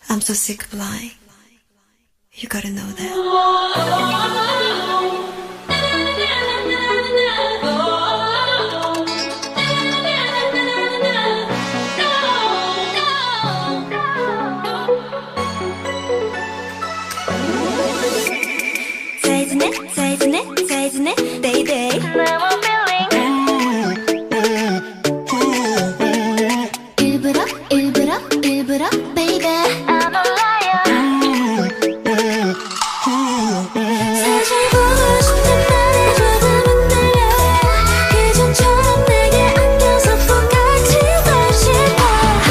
I'm so sick of lying. You gotta know that. Say it, baby. 일부러, baby. I'm a liar. 사실 보고 싶은 말해줘도 못 들려. 예전처럼 내게 안겨서 포같이 싶어.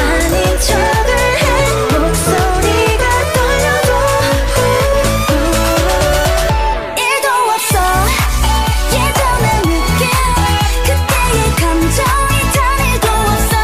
아닌 척을 해. 목소리가 떨려도 1도 없어. 예전의 느낌. 그때의 감정이 단 1도 없어.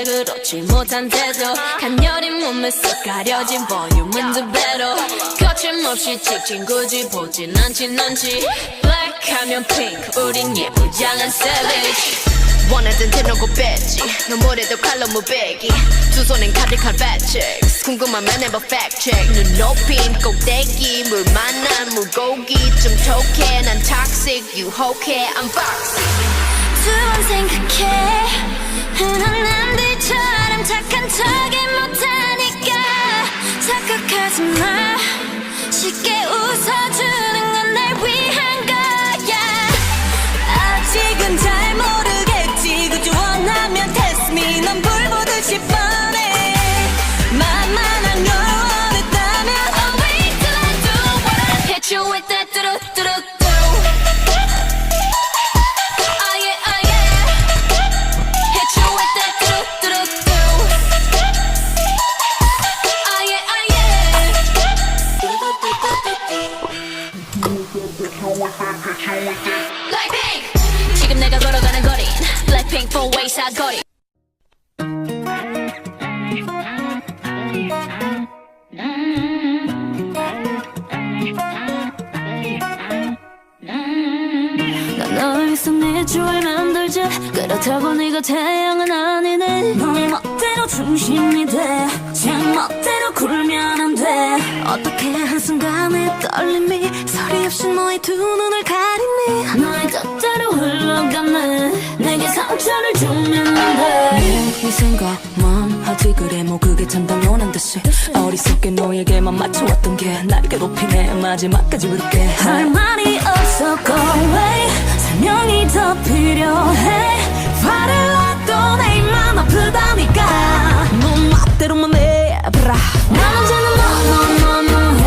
그렇지 못한 태도 간녀린 몸에 쏙 가려진 볼륨은 두 배로 거침없이 찍힌 굳이 보진 않진 않지 Black 하면 pink 우린 예쁘장한 savage 원하던 대놓고 뺐지 너무래도 칼로 무배기 두 손엔 가득한 fat checks 궁금하면 never fact check 눈 높인 꼭대기 물 만난 물고기 좀 톡해 난 toxic 유혹해 I'm foxy 두 번 생각해 흔한 남들처럼 착한 척이 못하니까 착각하지 마 쉽게 웃어주는 건 날 위한 거야 아직은 잘 모르겠지 그저 원하면 test me 넌 불 보듯이 뻔해 만만한 걸 원했다면 I'll wait till I do what I hit you with that 뚜루뚜루 Blackpink 지금 내가 걸어가는 거린 Blackpink four-way 사거리 난 널 위해서 네 주얼 만들자 그렇다고 네가 태양은 아니네 너의 멋대로 중심이 돼 제 멋대로 굴면 안 돼 어떻게 한순간에 떨림이 소리 없이 너의 두 눈을 가리니 너의 뜻대로 흘러가네 내게 상처를 주면 안 돼 네 생각만 하지 그래 뭐 그게 참 당연한 듯이 어리석게 너에게만 맞춰왔던 게 날 괴롭히네 마지막까지 부를게 할 말이 없어 go away 설명이 더 필요해 화를 놔도 내 입만 아프다니까 너 멋대로만 해봐라 난 언제나 너너너너 해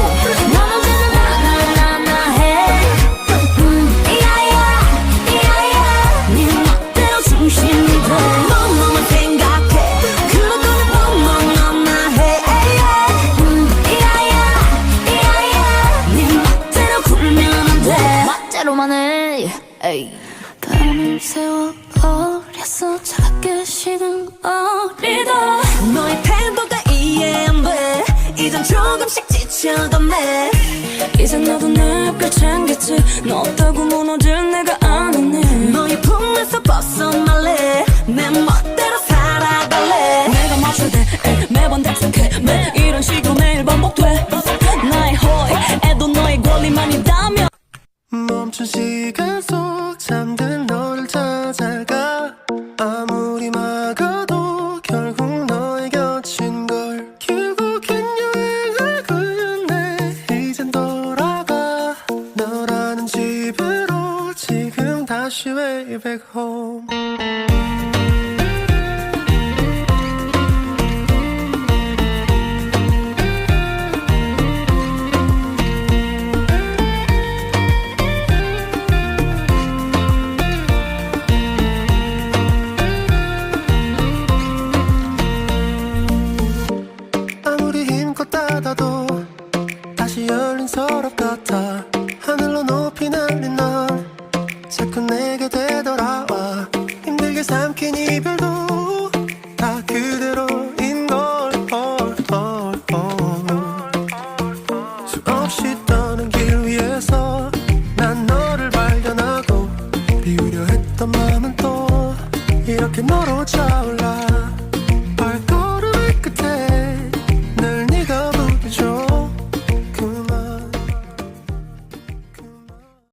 난 언제나 나나나나 해 이야야 네 멋대로 중심이 돼 너만 생각해 그러고는 너너너나 해 이야야 네 멋대로 굴면 안 돼 멋대로만 해 에이 밤을 새워버렸어 차갑게 식은 어리다 너의 태도가 이해 안 돼 이젠 조금씩 지쳐가네 이제 너도 내 별 챙겼지 너 없다고 무너질 내가 아니네 너의 품에서 벗어날래 내 멋대로 살아갈래 내가 맞춰야 돼 매번 답답해 매 이런 식으로 매일 반복돼 나의 호의에도 너의 권리만 있다면 멈춘 시간 속 잠든 너를 찾아가 아무리 막아도 결국 너의 곁인 걸 결국엔 여행을 끝내 이젠 돌아가 너라는 집으로 지금 다시 way back home 아무리 힘껏 닫아도 다시 열린 서랍 같아 하늘로 높이 날린 넌 자꾸 내게 되돌아와 힘들게 삼킨 이별도 다 그대로인 걸 수없이 떠는 길 위에서 난 너를 발견하고 비우려 했던 마음은 또 이렇게 너로 차올라